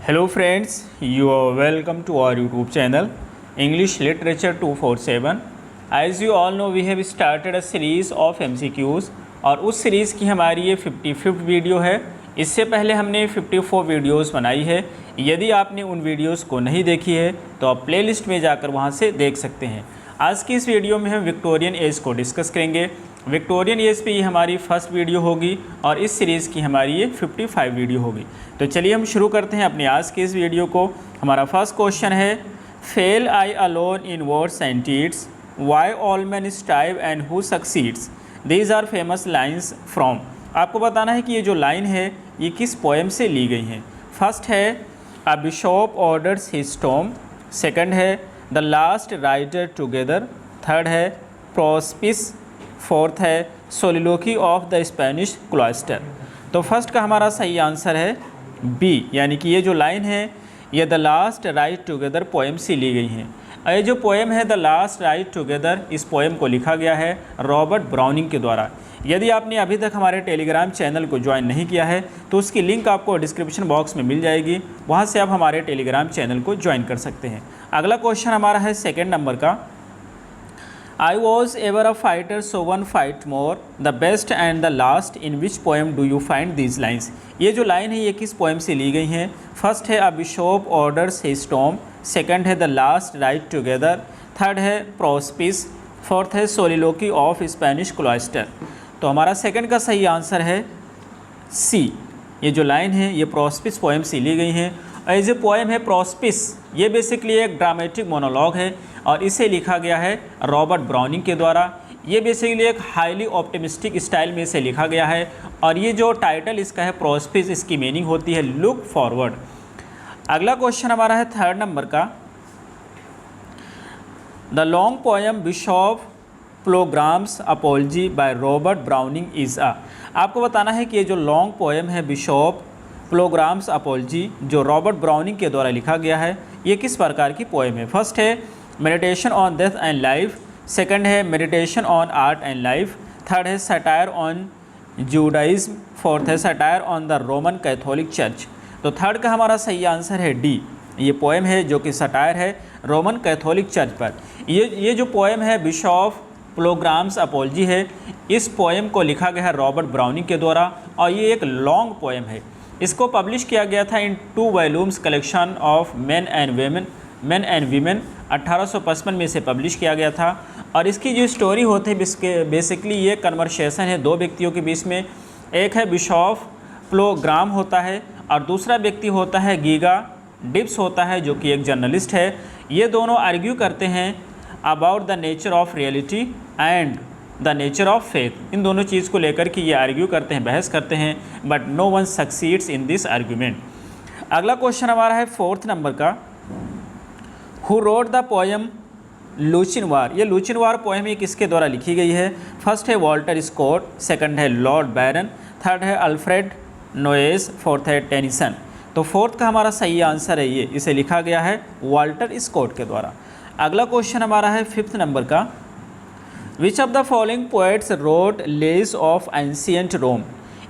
Hello friends, you are welcome to our YouTube channel English Literature 247. As you all know, we have started a series of MCQs और उस series की हमारी ये 55th video है। इससे पहले हमने 54 वीडियोस बनाई है। यदि आपने उन वीडियोस को नहीं देखी है तो आप प्लेलिस्ट में जाकर वहां से देख सकते हैं। आज की इस वीडियो में हम विक्टोरियन एज को डिस्कस करेंगे। विक्टोरियन एज पे ये हमारी फर्स्ट वीडियो होगी और इस सीरीज़ की हमारी ये 55 वीडियो होगी। तो चलिए हम शुरू करते हैं अपनी आज की इस वीडियो को। हमारा फर्स्ट क्वेश्चन है, fail I alone in words and deeds, why all man strive and who succeeds, these are famous lines from. आपको बताना है कि ये जो लाइन है ये किस पोएम से ली गई हैं। फर्स्ट है a bishop orders his tomb, second है the last rider together, third है प्रोस्पिस, फोर्थ है soliloquy of the Spanish cloister. तो फर्स्ट का हमारा सही आंसर है बी, यानी कि ये जो लाइन है ये the last ride together poem से ली गई हैं। ये जो पोएम है द लास्ट राइड टुगेदर, इस पोएम को लिखा गया है रॉबर्ट ब्राउनिंग के द्वारा। यदि आपने अभी तक हमारे टेलीग्राम चैनल को ज्वाइन नहीं किया है तो उसकी लिंक आपको डिस्क्रिप्शन बॉक्स में मिल जाएगी, वहाँ से आप हमारे टेलीग्राम चैनल को ज्वाइन कर सकते हैं। अगला क्वेश्चन हमारा है सेकेंड नंबर का, I was ever a fighter, so one fight more, the best and the last, in which poem do you find these lines? ये जो लाइन है ये किस पोएम से ली गई हैं। फर्स्ट है a bishop orders his tomb, second है the last ride together, third है प्रोस्पिस, फोर्थ है सोलिलोकी ऑफ स्पेनिश क्लॉस्टर। तो हमारा सेकंड का सही आंसर है सी। ये जो लाइन है ये प्रोस्पिस पोएम से ली गई हैं। और ये जो पोएम है प्रोस्पिस, ये बेसिकली एक ड्रामेटिक मोनोलॉग है और इसे लिखा गया है रॉबर्ट ब्राउनिंग के द्वारा। ये बेसिकली एक हाईली ऑप्टिमिस्टिक स्टाइल में इसे लिखा गया है और ये जो टाइटल इसका है प्रोस्पिस, इसकी मीनिंग होती है लुक फॉरवर्ड। अगला क्वेश्चन हमारा है थर्ड नंबर का, the long poem bishop Blougram's apology by Robert Browning is a. आपको बताना है कि ये जो लॉन्ग पोएम है बिशॉप प्लोग्राम्स अपॉलजी, जो रॉबर्ट ब्राउनिंग के द्वारा लिखा गया है, ये किस प्रकार की पोएम है। फर्स्ट है meditation on death and life, second है meditation on art and life, third है सटायर ऑन जूडाइज्म, फोर्थ है satire on the Roman Catholic church. तो थर्ड का हमारा सही आंसर है डी। ये पोएम है जो कि सटायर है रोमन कैथोलिक चर्च पर। ये जो पोएम है बिशॉप प्लोग्राम्स अपॉलजी है, इस पोएम को लिखा गया है रॉबर्ट ब्राउनिंग के द्वारा और ये एक लॉन्ग पोएम है। इसको पब्लिश किया गया था इन 2 volumes collection of main and women 1855 में इसे पब्लिश किया गया था। और इसकी जो स्टोरी होती है बेसिकली ये कन्वर्सेशन है दो व्यक्तियों के बीच में। एक है बिशॉप प्लोग्राम होता है और दूसरा व्यक्ति होता है गीगा डिप्स होता है, जो कि एक जर्नलिस्ट है। ये दोनों आर्ग्यू करते हैं about the nature of reality and the nature of faith. इन दोनों चीज़ को लेकर के ये आर्ग्यू करते हैं, बहस करते हैं, but no one succeeds in this argument. अगला क्वेश्चन हमारा है फोर्थ नंबर का, who wrote the poem Lochinvar. ये लूचिन वार पोएम ये किसके द्वारा लिखी गई है। फर्स्ट है वॉल्टर स्कॉट, सेकंड है लॉर्ड बैरन, थर्ड है अल्फ्रेड नोएस, फोर्थ है टेनिसन। तो फोर्थ का हमारा सही आंसर है ये, इसे लिखा गया है वॉल्टर स्कॉट के द्वारा। अगला क्वेश्चन हमारा है फिफ्थ नंबर का, which of the following poets wrote lays of ancient Rome.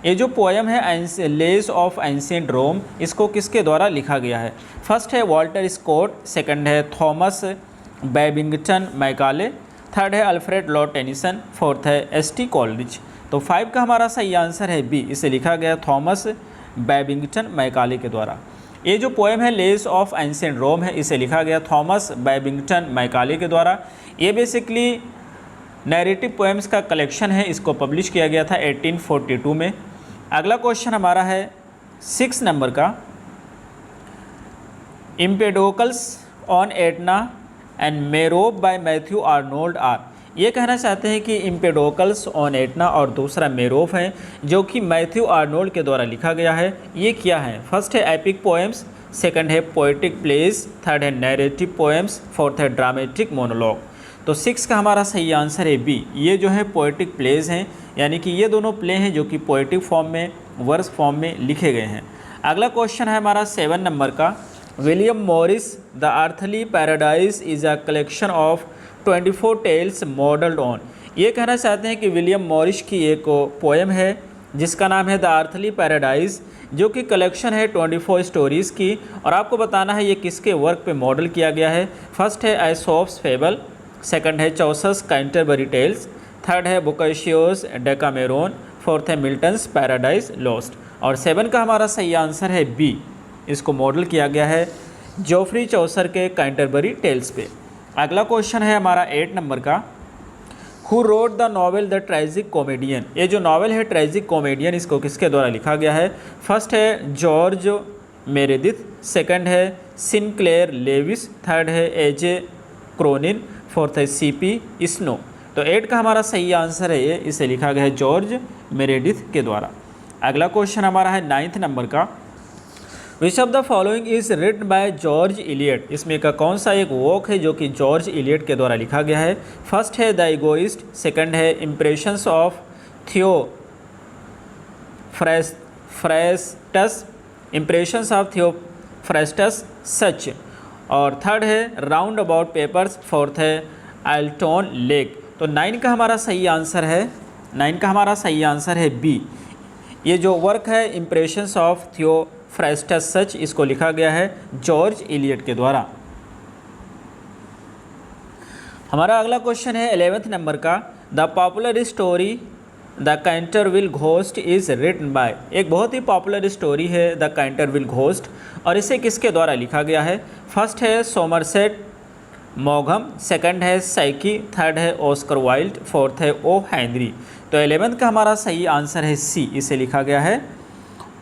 ये जो पोएम है लेज ऑफ एंशिएंट रोम, इसको किसके द्वारा लिखा गया है। फर्स्ट है वॉल्टर स्कॉट, सेकंड है थॉमस बैबिंगटन मैकाले, थर्ड है अल्फ्रेड लॉर्ड टेनिसन, फोर्थ है एस.टी. कॉलरिज। तो 5 का हमारा सही आंसर है बी, इसे लिखा गया थॉमस बैबिंगटन मैकाले के द्वारा। ये जो पोएम है लेज ऑफ एंशिएंट रोम है, इसे लिखा गया थॉमस बैबिंगटन मैकाले के द्वारा। ये बेसिकली नैरेटिव पोएम्स का कलेक्शन है, इसको पब्लिश किया गया था 1842 में। अगला क्वेश्चन हमारा है 6 नंबर का, Empedocles on Etna and Merope by Matthew Arnold are. ये कहना चाहते हैं कि इम्पेडोकल्स ऑन एटना और दूसरा मेरोफ है जो कि मैथ्यू आर्नोल्ड के द्वारा लिखा गया है। ये क्या है। फर्स्ट है एपिक पोएम्स, सेकंड है पोएटिक प्लेज, थर्ड है नैरेटिव पोएम्स, फोर्थ है ड्रामेटिक मोनोलॉग। तो 6 का हमारा सही आंसर है बी। ये जो है पोएटिक प्लेज हैं, यानी कि ये दोनों प्ले हैं जो कि पोएटिक फॉर्म में वर्स फॉर्म में लिखे गए हैं। अगला क्वेश्चन है हमारा 7 नंबर का, William Morris the earthly paradise is a collection of 24 tales modelled on. ये कहना चाहते हैं कि विलियम मॉरिस की एक पोएम है जिसका नाम है द अर्थली पैराडाइज, जो कि कलेक्शन है 24 स्टोरीज़ की। और आपको बताना है ये किसके वर्क पे मॉडल किया गया है। फर्स्ट है एसोप्स फेबल, सेकंड है चौसस कैंटरबरी टेल्स, थर्ड है बोकाशियोस डेकामेरोन, फोर्थ है मिल्टन्स पैराडाइज लॉस्ट। और 7 का हमारा सही आंसर है बी, इसको मॉडल किया गया है जोफ्री चौसर के कैंटरबरी टेल्स पे। अगला क्वेश्चन है हमारा 8 नंबर का, who wrote the novel the tragic comedian. ये जो नॉवेल है ट्रेजिक कॉमेडियन, इसको किसके द्वारा लिखा गया है। फर्स्ट है जॉर्ज मेरेदिथ, सेकंड है सिनक्लेयर लेविस, थर्ड है एजे क्रोनिन, फोर्थ है सीपी स्नो। तो 8 का हमारा सही आंसर है ये, इसे लिखा गया है जॉर्ज मेरेडिथ के द्वारा। अगला क्वेश्चन हमारा है 9th नंबर का, which of the following is written by George Eliot. इसमें का कौन सा एक वर्क है जो कि जॉर्ज इलियट के द्वारा लिखा गया है। फर्स्ट है द इगोइस्ट, सेकंड है impressions of Theophrastus, impressions of Theophrastus such, और थर्ड है राउंड अबाउट पेपर्स, फोर्थ है एल्टोन लेक। तो 9 का हमारा सही आंसर है, 9 का हमारा सही आंसर है बी। ये जो वर्क है इम्प्रेशंस ऑफ थियोफ्रेस्टस सच, इसको लिखा गया है जॉर्ज इलियट के द्वारा। हमारा अगला क्वेश्चन है 11th नंबर का, the popular story the Canterville ghost is written by. एक बहुत ही पॉपुलर स्टोरी है द कैंटरविल घोस्ट, और इसे किसके द्वारा लिखा गया है। फर्स्ट है सोमरसेट मॉघम, सेकंड है साइकी, थर्ड है ऑस्कर वाइल्ड, फोर्थ है ओ हेनरी। तो 11th का हमारा सही आंसर है सी, इसे लिखा गया है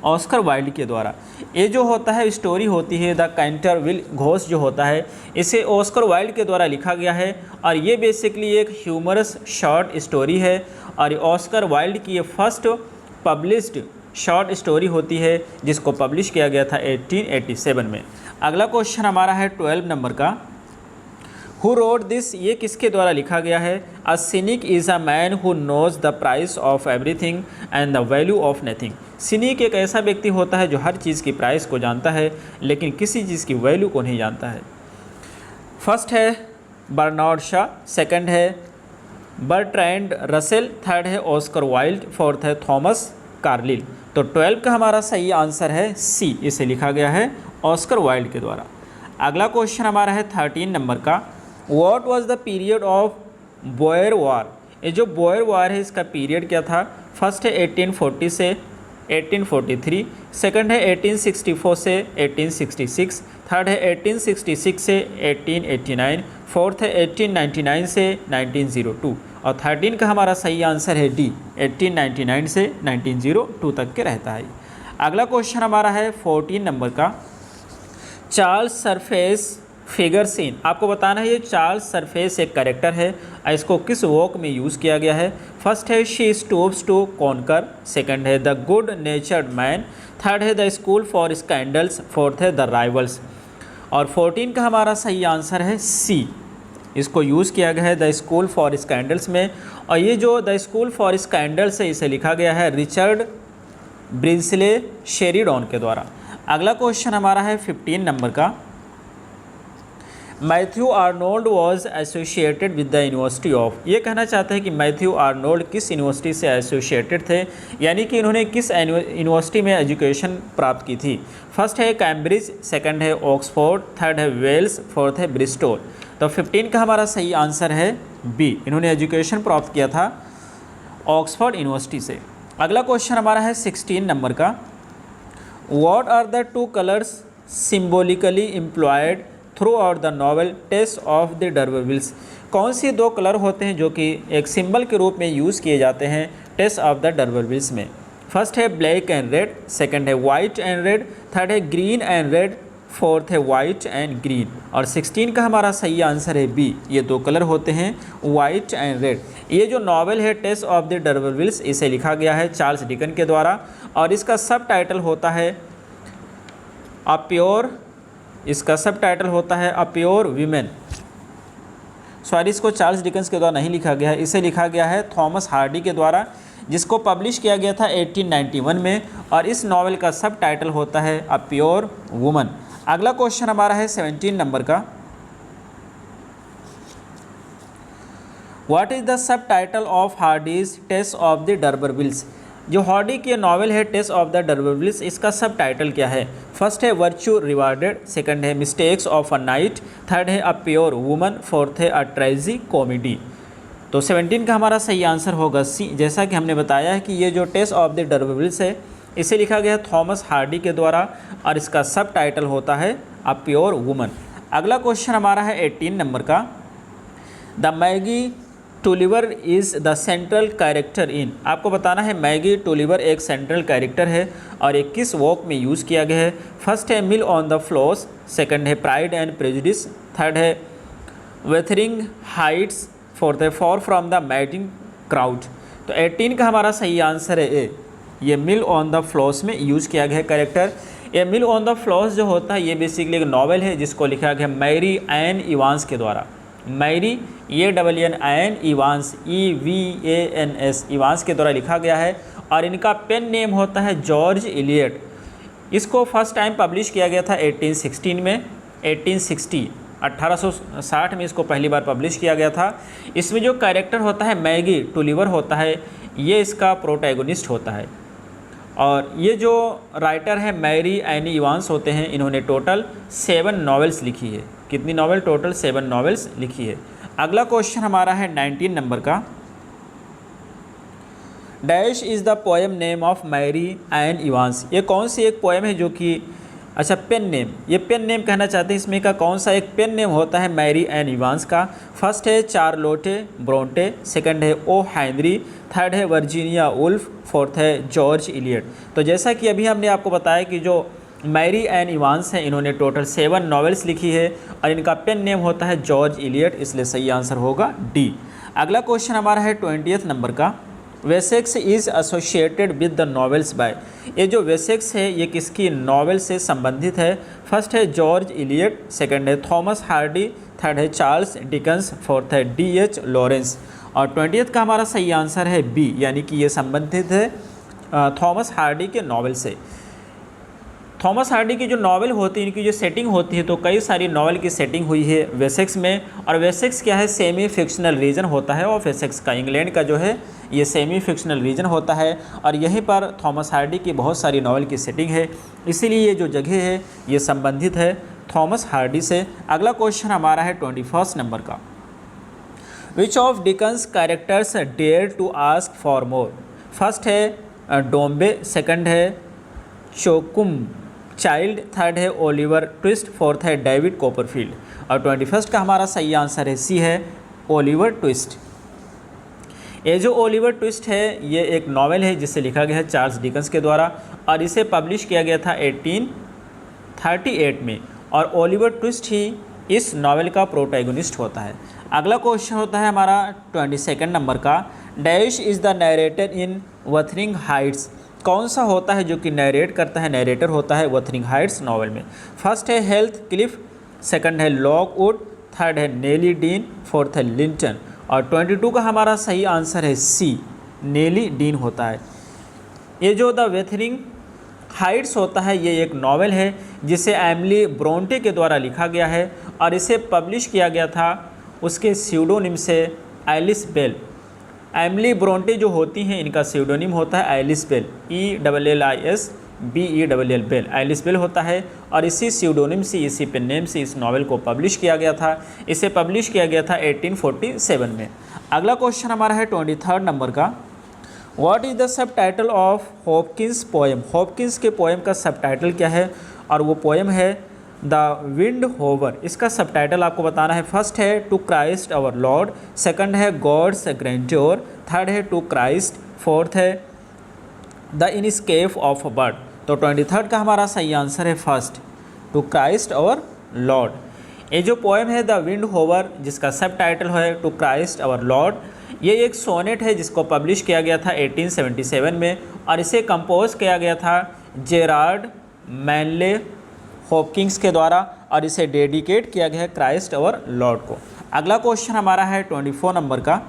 ऑस्कर वाइल्ड के द्वारा। ये जो होता है स्टोरी होती है द कैंटरविल घोस्ट जो होता है, इसे ऑस्कर वाइल्ड के द्वारा लिखा गया है, और ये बेसिकली एक ह्यूमरस शॉर्ट स्टोरी है, और ऑस्कर वाइल्ड की ये फर्स्ट पब्लिश्ड शॉर्ट स्टोरी होती है जिसको पब्लिश किया गया था 1887 में। अगला क्वेश्चन हमारा है 12 नंबर का, हु रोड दिस। ये किसके द्वारा लिखा गया है। A cynic is a man who knows the price of everything and the value of nothing. Cynic एक ऐसा व्यक्ति होता है जो हर चीज़ की प्राइस को जानता है लेकिन किसी चीज़ की वैल्यू को नहीं जानता है। फर्स्ट है बर्नार्ड शॉ, सेकंड है बर्ट्रैंड रसेल, थर्ड है ऑस्कर वाइल्ड, फोर्थ है थॉमस कार्लिल। तो 12 का हमारा सही आंसर है सी, इसे लिखा गया है ऑस्कर वाइल्ड के द्वारा। अगला क्वेश्चन हमारा है 13 नंबर का, what was the period of Boer war. ये जो बोयर वार है इसका पीरियड क्या था। फर्स्ट है 1840 से 1843, सेकंड है 1864 से 1866, थर्ड है 1866 से 1889, फोर्थ है 1899 से 1902, और 13 का हमारा सही आंसर है डी, 1899 से 1902 तक के रहता है। अगला क्वेश्चन हमारा है 14 नंबर का, चार्ल्स सरफेस फिगर सीन। आपको बताना है ये चार्ल्स सरफेस एक कैरेक्टर है, इसको किस वर्क में यूज़ किया गया है। फर्स्ट है she stoops to conquer, second है the good natured man, third है the school for scandals, fourth है द राइवल्स, और 14 का हमारा सही आंसर है सी, इसको यूज़ किया गया है द स्कूल फॉर स्कैंडल्स में। और ये जो द स्कूल फॉर स्कैंडल्स है इसे लिखा गया है रिचर्ड ब्रिंसले शेरिडॉन के द्वारा। अगला क्वेश्चन हमारा है 15 नंबर का, Matthew Arnold was associated with the university of. ये कहना चाहते हैं कि मैथ्यू आर्नोल्ड किस यूनिवर्सिटी से एसोसिएटेड थे, यानी कि इन्होंने किस यूनिवर्सिटी में एजुकेशन प्राप्त की थी। फर्स्ट है कैम्ब्रिज, सेकंड है ऑक्सफोर्ड, थर्ड है वेल्स, फोर्थ है ब्रिस्टोल। तो 15 का हमारा सही आंसर है बी, इन्होंने एजुकेशन प्राप्त किया था ऑक्सफोर्ड यूनिवर्सिटी से। अगला क्वेश्चन हमारा है 16 नंबर का, what are the two colours symbolically employed throughout the novel Tess of the d'Urbervilles. कौन सी दो कलर होते हैं जो कि एक सिंबल के रूप में यूज़ किए जाते हैं टेस्ट ऑफ द डर्बरविल्स में। फर्स्ट है ब्लैक एंड रेड, सेकंड है वाइट एंड रेड, थर्ड है ग्रीन एंड रेड, फोर्थ है वाइट एंड ग्रीन, और 16 का हमारा सही आंसर है बी, ये दो कलर होते हैं वाइट एंड रेड। ये जो नॉवल है टेस्ट ऑफ द डर्बरविल्स, इसे लिखा गया है चार्ल्स डिकन के द्वारा, और इसका सब टाइटल होता है अ प्योर, इसका सब टाइटल होता है अ प्योर वीमेन। सॉरी, इसको चार्ल्स डिकन्स के द्वारा नहीं लिखा गया है, इसे लिखा गया है थॉमस हार्डी के द्वारा, जिसको पब्लिश किया गया था 1891 में, और इस नॉवेल का सब टाइटल होता है अ प्योर वुमन। अगला क्वेश्चन हमारा है 17 नंबर का, what is the subtitle of Hardy's Tess of the d'Urbervilles. जो हार्डी की नॉवेल है टेस्ट ऑफ द डर्बेविल्स, इसका सब टाइटल क्या है? फर्स्ट है वर्च्यू रिवार्डेड, सेकंड है mistakes of a night, third है अ प्योर वुमन, फोर्थ है अ ट्रेजी कॉमेडी। तो 17 का हमारा सही आंसर होगा सी। जैसा कि हमने बताया है कि ये जो टेस्ट ऑफ द डर्बेविल्स है इसे लिखा गया है थॉमस हार्डी के द्वारा और इसका सब टाइटल होता है अ प्योर वुमन। अगला क्वेश्चन हमारा है 18 नंबर का। The Maggie Tulliver is the central character in, आपको बताना है मैगी टूलिवर एक सेंट्रल कैरेक्टर है और एक किस वॉक में यूज़ किया गया है? फर्स्ट है mill on the Floss, second है प्राइड एंड प्रेजुडिस, थर्ड है वेथरिंग हाइट्स, फोर्थ है far from the madding crowd. तो 18 का हमारा सही आंसर है ए, ये मिल ऑन द फ्लोर्स में यूज़ किया गया है कैरेक्टर। ये मिल ऑन द फ्लोर्स जो होता है ये बेसिकली एक नॉवेल है जिसको लिखा गया मैरी एन इवांस के द्वारा। Mary EANN Evans EVANS Evans के द्वारा लिखा गया है और इनका पेन नेम होता है जॉर्ज इलियट। इसको फर्स्ट टाइम पब्लिश किया गया था 1860 में, 1860 में इसको पहली बार पब्लिश किया गया था। इसमें जो कैरेक्टर होता है मैगी टूलिवर होता है ये इसका प्रोटैगोनिस्ट होता है और ये जो राइटर है मैरी एन इवांस होते हैं इन्होंने टोटल 7 नॉवेल्स लिखी है। कितनी नॉवेल? टोटल 7 नॉवेल्स लिखी है। अगला क्वेश्चन हमारा है 19 नंबर का। Dash is the poem name of Mary Ann Evans, ये कौन सी एक पोएम है जो कि अच्छा पेन नेम, ये पेन नेम कहना चाहते हैं, इसमें का कौन सा एक पेन नेम होता है मैरी एन इवांस का? फर्स्ट है चार्लोटे ब्रोंटे, सेकंड है ओ हेनरी, थर्ड है वर्जीनिया वुल्फ, फोर्थ है जॉर्ज इलियट। तो जैसा कि अभी हमने आपको बताया कि जो मैरी एन इवांस हैं इन्होंने टोटल 7 नॉवेल्स लिखी है और इनका पेन नेम होता है जॉर्ज इलियट, इसलिए सही आंसर होगा डी। अगला क्वेश्चन हमारा है 20th नंबर का। Wessex is associated with the novels by, ये जो वेसेक्स है ये किसकी नॉवेल से संबंधित है? फर्स्ट है जॉर्ज इलियट, सेकंड है थॉमस हार्डी, थर्ड है चार्ल्स डिकन्स, फोर्थ है DH लॉरेंस। और 20th का हमारा सही आंसर है बी, यानी कि ये संबंधित है थॉमस हार्डी के नॉवेल से। थॉमस हार्डी की जो नॉवेल होती है इनकी जो सेटिंग होती है तो कई सारी नॉवेल की सेटिंग हुई है वेसेक्स में। और वेसेक्स क्या है? सेमी फिक्शनल रीजन होता है और वेसेक्स का इंग्लैंड का जो है ये सेमी फिक्शनल रीजन होता है और यहीं पर थॉमस हार्डी की बहुत सारी नॉवेल की सेटिंग है, इसीलिए ये जो जगह है ये संबंधित है थॉमस हार्डी से। अगला क्वेश्चन हमारा है 21st नंबर का। Which of Dickens characters dare to ask for more? First है डोम्बे, सेकंड है चोकुम चाइल्ड, थर्ड है ओलिवर ट्विस्ट, फोर्थ है डेविड कॉपरफील्ड। और 21st का हमारा सही आंसर है सी है ओलिवर ट्विस्ट। ये जो ओलिवर ट्विस्ट है ये एक नॉवेल है जिसे लिखा गया है चार्ल्स डिकन्स के द्वारा और इसे पब्लिश किया गया था 1838 में और ओलिवर ट्विस्ट ही इस नॉवेल का प्रोटैगोनिस्ट होता है। अगला क्वेश्चन होता है हमारा 22nd नंबर का। Dash is the narrator in Wuthering Heights, कौन सा होता है जो कि नरेट करता है, नरेटर होता है वथरिंग हाइट्स नॉवेल में? फर्स्ट है हेल्थ क्लिफ, सेकंड है लॉकवुड, थर्ड है नेली डीन, फोर्थ है लिंटन। और 22 का हमारा सही आंसर है सी, नेली डीन होता है। ये जो द वेथरिंग हाइट्स होता है ये एक नॉवेल है जिसे एमिली ब्रोंटे के द्वारा लिखा गया है और इसे पब्लिश किया गया था उसके स्यूडोनिम से एलिस बेल। एमिली ब्रोंटे जो होती हैं इनका स्यूडोनिम होता है Ellis Bell, ELLISBELL Bell, Ellis Bell होता है और इसी स्यूडोनिम से इसी पेन नेम से इस नॉवेल को पब्लिश किया गया था। इसे पब्लिश किया गया था 1847 में। अगला क्वेश्चन हमारा है 23rd नंबर का। What is the subtitle of Hopkins poem? Hopkins के पोएम का सब टाइटल क्या है? और वो पोएम है द विंड होवर। इसका सब टाइटल आपको बताना है। फर्स्ट है to Christ our Lord, second है गॉड्स ग्रैंड्योर, थर्ड है टू क्राइस्ट, फोर्थ है द इनस्केप ऑफ बर्ड। तो 23rd का हमारा सही आंसर है first, to Christ our Lord. ये जो पोएम है द विंड होवर जिसका सब टाइटल है टू क्राइस्ट आवर लॉर्ड, ये एक सोनेट है जिसको पब्लिश किया गया था 1877 में और इसे कंपोज किया गया था जेरार्ड मैनले हॉपकिंस के द्वारा और इसे डेडिकेट किया गया है क्राइस्ट आवर लॉर्ड को। अगला क्वेश्चन हमारा है 24 नंबर का।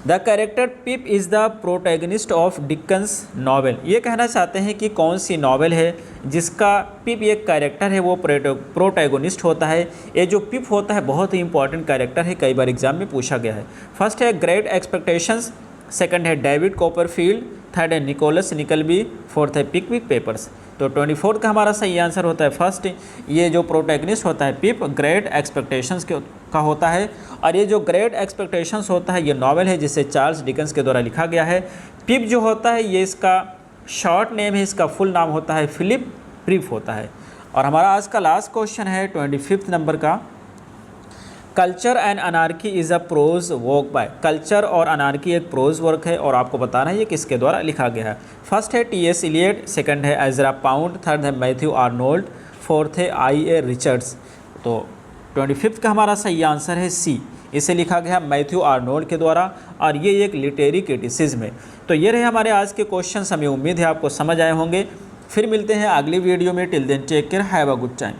The character pip is the protagonist of Dickens novel. ये कहना चाहते हैं कि कौन सी नॉवेल है जिसका पिप एक कैरेक्टर है वो प्रोटैगनिस्ट होता है। ये जो पिप होता है बहुत ही इंपॉर्टेंट कैरेक्टर है, कई बार एग्जाम में पूछा गया है। फर्स्ट है ग्रेट एक्सपेक्टेशंस, सेकंड है डेविड कॉपरफील्ड, थर्ड है निकोलस निकलबी, फोर्थ है पिकविक पेपर्स। तो 24 का हमारा सही आंसर होता है फर्स्ट। ये जो प्रोटैगनिस्ट होता है पिप, ग्रेट एक्सपेक्टेशंस का होता है। और ये जो ग्रेट एक्सपेक्टेशंस होता है ये नॉवेल है जिसे चार्ल्स डिकेंस के द्वारा लिखा गया है। पिप जो होता है ये इसका शॉर्ट नेम है, इसका फुल नाम होता है फिलिप प्रिप होता है। और हमारा आज का लास्ट क्वेश्चन है 25 नंबर का, culture and anarchy is a prose work by. Culture और अनार्की एक प्रोज वर्क है और आपको बताना है ये किसके द्वारा लिखा गया है। फर्स्ट है टी.एस. इलियट, सेकंड है एजरा पाउंड, थर्ड है मैथ्यू आर्नोल्ड, फोर्थ है आई.ए. रिचर्ड्स। तो 25 का हमारा सही आंसर है सी, इसे लिखा गया मैथ्यू आर्नोल्ड के द्वारा और ये एक लिटरेरी क्रिटिसिज्म है। तो ये रहे हमारे आज के क्वेश्चन, हमें उम्मीद है आपको समझ आए होंगे। फिर मिलते हैं अगली वीडियो में। Till then take care, have a good time.